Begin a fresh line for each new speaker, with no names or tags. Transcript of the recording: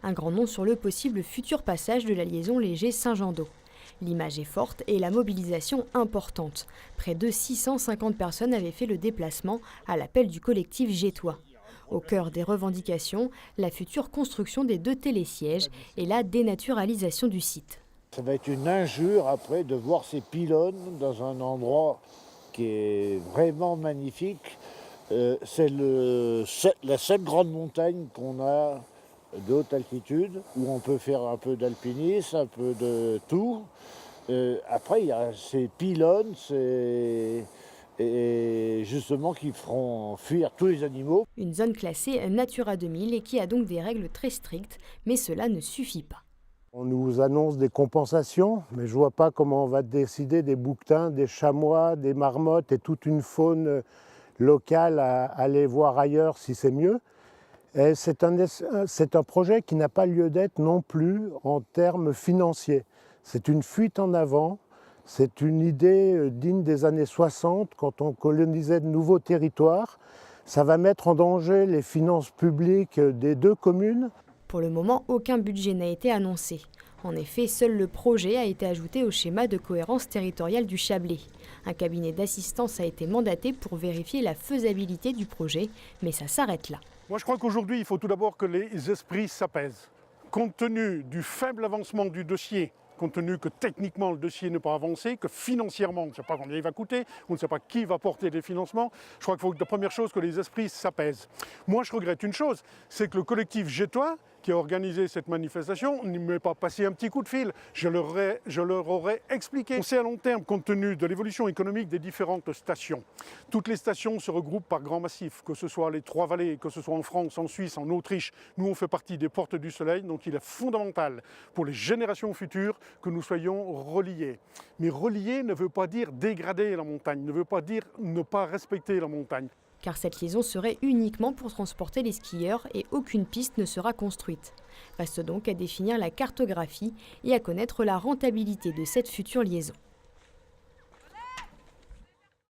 Un grand nom sur le possible futur passage de la liaison léger Saint-Jean-d'Eau. L'image est forte et la mobilisation importante. Près de 650 personnes avaient fait le déplacement à l'appel du collectif Gétois. Au cœur des revendications, la future construction des 2 télésièges et la dénaturalisation du site.
Ça va être une injure après de voir ces pylônes dans un endroit qui est vraiment magnifique. C'est la seule grande montagne qu'on a de haute altitude, où on peut faire un peu d'alpinisme, un peu de tout. Après, il y a ces pylônes, et justement qui feront fuir tous les animaux.
Une zone classée Natura 2000 et qui a donc des règles très strictes, mais cela ne suffit pas.
On nous annonce des compensations, mais je ne vois pas comment on va décider des bouquetins, des chamois, des marmottes et toute une faune locale à aller voir ailleurs si c'est mieux. C'est un projet qui n'a pas lieu d'être non plus en termes financiers. C'est une fuite en avant, c'est une idée digne des années 60 quand on colonisait de nouveaux territoires. Ça va mettre en danger les finances publiques des 2 communes.
Pour le moment, aucun budget n'a été annoncé. En effet, seul le projet a été ajouté au schéma de cohérence territoriale du Chablais. Un cabinet d'assistance a été mandaté pour vérifier la faisabilité du projet, mais ça s'arrête là.
Moi, je crois qu'aujourd'hui, il faut tout d'abord que les esprits s'apaisent. Compte tenu du faible avancement du dossier, compte tenu que techniquement le dossier n'est pas avancé, que financièrement on ne sait pas combien il va coûter, on ne sait pas qui va porter les financements, je crois qu'il faut la première chose que les esprits s'apaisent. Moi, je regrette une chose, c'est que le collectif Gétois, qui a organisé cette manifestation, ne m'ait pas passé un petit coup de fil. Je leur aurais expliqué. On sait à long terme, compte tenu de l'évolution économique des différentes stations. Toutes les stations se regroupent par grands massifs, que ce soit les 3 vallées, que ce soit en France, en Suisse, en Autriche. Nous, on fait partie des portes du soleil, donc il est fondamental pour les générations futures que nous soyons reliés. Mais relier ne veut pas dire dégrader la montagne, ne veut pas dire ne pas respecter la montagne.
Car cette liaison serait uniquement pour transporter les skieurs et aucune piste ne sera construite. Reste donc à définir la cartographie et à connaître la rentabilité de cette future liaison.